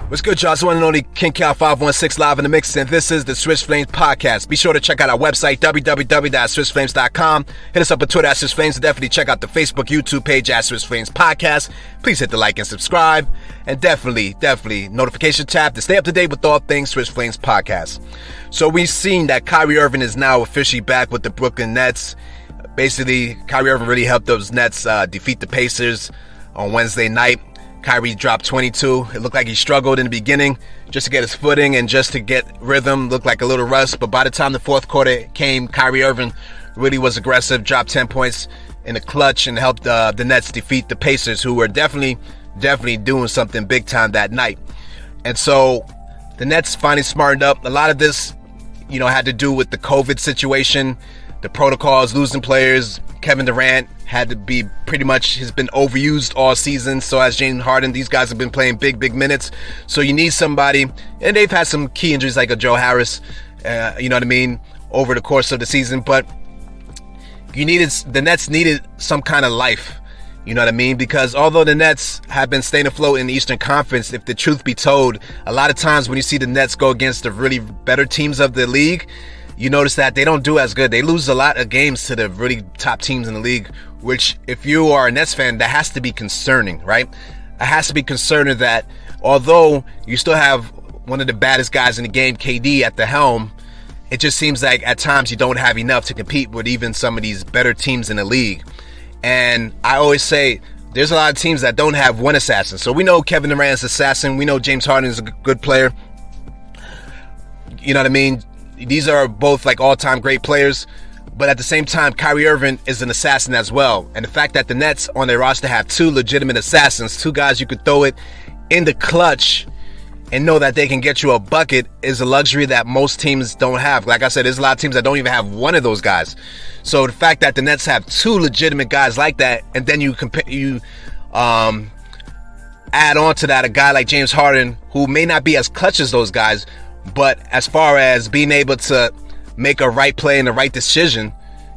What's good, y'all? It's the one and only King Cal 516 live in the mix, and this is the Swiss Flames podcast. Be sure to check out our website, www.swissflames.com. Hit us up on Twitter at Swiss Flames, and definitely check out the Facebook, YouTube page at Swiss Flames Podcast. Please hit the like and subscribe, and definitely notification tab to stay up to date with all things Swiss Flames Podcast. So we've seen that Kyrie Irving is now officially back with the Brooklyn Nets. Basically, Kyrie Irving really helped those Nets defeat the Pacers on Wednesday night. Kyrie dropped 22. It looked like he struggled in the beginning just to get his footing and just to get rhythm. Looked like a little rust. But by the time the fourth quarter came, Kyrie Irving really was aggressive, dropped 10 points in the clutch and helped the Nets defeat the Pacers, who were definitely doing something big time that night. And so the Nets finally smartened up. A lot of this, had to do with the COVID situation, the protocols, losing players. Kevin Durant had to be has been overused all season. So has James Harden. These guys have been playing big minutes. So you need somebody, and they've had some key injuries like a Joe Harris, over the course of the season. But the Nets needed some kind of life, because although the Nets have been staying afloat in the Eastern Conference, if the truth be told, a lot of times when you see the Nets go against the really better teams of the league, you notice that they don't do as good. They lose a lot of games to the really top teams in the league, which if you are a Nets fan, that has to be concerning, right? It has to be concerning that although you still have one of the baddest guys in the game, KD, at the helm, it just seems like at times you don't have enough to compete with even some of these better teams in the league. And I always say there's a lot of teams that don't have one assassin. So we know Kevin Durant's assassin. We know James Harden is a good player. You know what I mean? These are both like all-time great players, but at the same time, Kyrie Irving is an assassin as well. And the fact that the Nets on their roster have two legitimate assassins, two guys you could throw it in the clutch and know that they can get you a bucket, is a luxury that most teams don't have. Like I said, there's a lot of teams that don't even have one of those guys. So the fact that the Nets have two legitimate guys like that, and then you add on to that a guy like James Harden, who may not be as clutch as those guys, but as far as being able to make a right play and the right decision,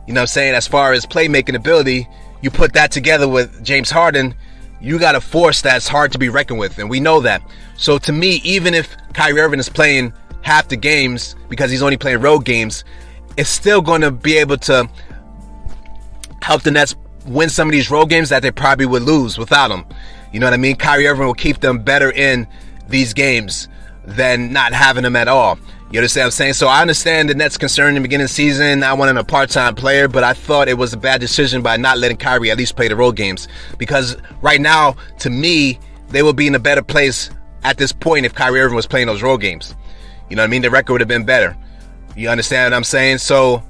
as far as playmaking ability, you put that together with James Harden, you got a force that's hard to be reckoned with, and we know that. So to me, even if Kyrie Irving is playing half the games because he's only playing road games, it's still going to be able to help the Nets win some of these road games that they probably would lose without him. You know what I mean? Kyrie Irving will keep them better in these games than not having him at all. You understand what I'm saying? So I understand the Nets' concern in the beginning of the season, not wanting a part-time player, but I thought it was a bad decision by not letting Kyrie at least play the road games. Because right now, to me, they will be in a better place at this point if Kyrie Irving was playing those road games. You know what I mean? The record would have been better. You understand what I'm saying? So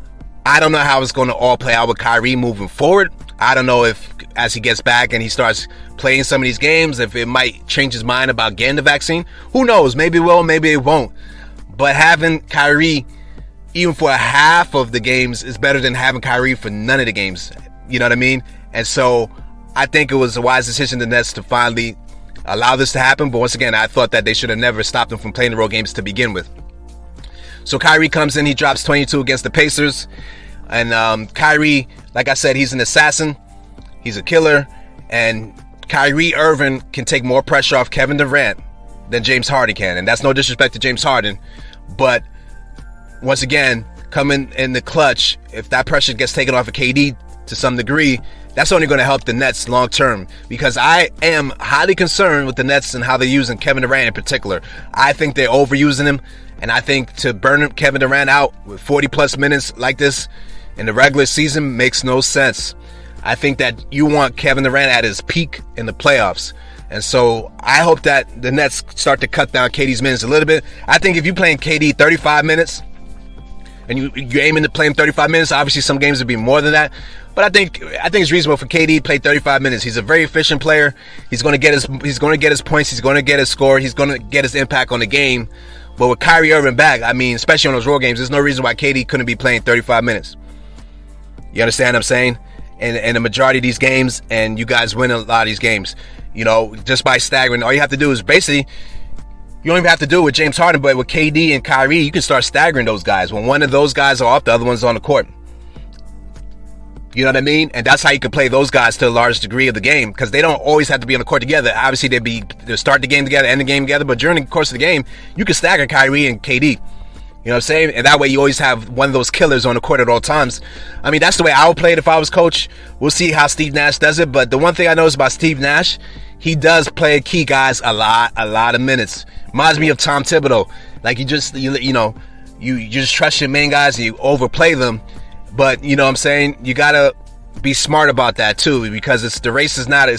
I don't know how it's going to all play out with Kyrie moving forward. I don't know if as he gets back and he starts playing some of these games, if it might change his mind about getting the vaccine. Who knows? Maybe it will, maybe it won't. But having Kyrie even for half of the games is better than having Kyrie for none of the games. You know what I mean? And so I think it was a wise decision the Nets to finally allow this to happen. But once again, I thought that they should have never stopped him from playing the road games to begin with. So Kyrie comes in, he drops 22 against the Pacers. And Kyrie, like I said, he's an assassin. He's a killer. And Kyrie Irving can take more pressure off Kevin Durant than James Harden can. And that's no disrespect to James Harden. But once again, coming in the clutch, if that pressure gets taken off of KD to some degree, that's only going to help the Nets long term. Because I am highly concerned with the Nets and how they're using Kevin Durant in particular. I think they're overusing him. And I think to burn Kevin Durant out with 40 plus minutes like this in the regular season makes no sense. I think that you want Kevin Durant at his peak in the playoffs. And so I hope that the Nets start to cut down KD's minutes a little bit. I think if you're playing KD 35 minutes and you're aiming to play him 35 minutes, obviously some games would be more than that. But I think it's reasonable for KD to play 35 minutes. He's a very efficient player. He's going to get his points. He's going to get his score. He's going to get his impact on the game. But with Kyrie Irving back, I mean, especially on those road games, there's no reason why KD couldn't be playing 35 minutes. You understand what I'm saying? And the majority of these games, and you guys win a lot of these games, just by staggering. All you have to do is basically, you don't even have to do it with James Harden, but with KD and Kyrie, you can start staggering those guys. When one of those guys are off, the other one's on the court. You know what I mean? And that's how you can play those guys to a large degree of the game, because they don't always have to be on the court together. Obviously, they'll start the game together, end the game together, but during the course of the game, you can stagger Kyrie and KD. You know what I'm saying? And that way you always have one of those killers on the court at all times. I mean, that's the way I would play it if I was coach. We'll see how Steve Nash does it. But the one thing I know is about Steve Nash, he does play key guys a lot of minutes. Reminds me of Tom Thibodeau. Like, you just trust your main guys and you overplay them. But, you know what I'm saying, you got to be smart about that too, because the race is not a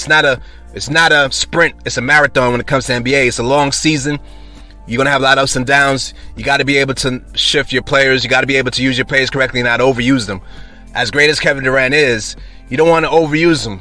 sprint, it's a marathon when it comes to NBA. It's a long season. You're going to have a lot of ups and downs. You got to be able to shift your players. You got to be able to use your players correctly and not overuse them. As great as Kevin Durant is, you don't want to overuse them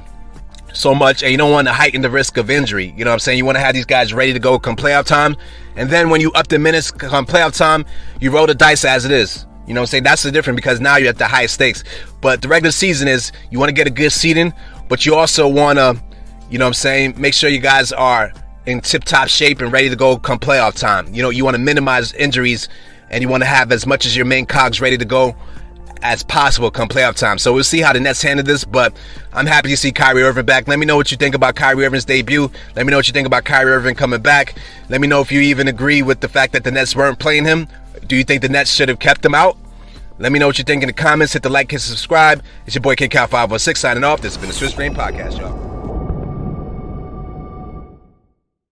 so much, and you don't want to heighten the risk of injury. You know what I'm saying? You want to have these guys ready to go come playoff time, and then when you up the minutes come playoff time, you roll the dice as it is. You know what I'm saying? That's the difference, because now you're at the highest stakes. But the regular season is, you want to get a good seeding, but you also want to, you know what I'm saying, make sure you guys are in tip-top shape and ready to go come playoff time. You know, you want to minimize injuries, and you want to have as much as your main cogs ready to go as possible come playoff time. So we'll see how the Nets handle this, but I'm happy to see Kyrie Irving back. Let me know what you think about Kyrie Irving's debut. Let me know what you think about Kyrie Irving coming back. Let me know if you even agree with the fact that the Nets weren't playing him. Do you think the Nets should have kept him out? Let me know what you think in the comments. Hit the like, hit subscribe. It's your boy Kid Cal 506 signing off. This has been the Swiss Brain Podcast, y'all.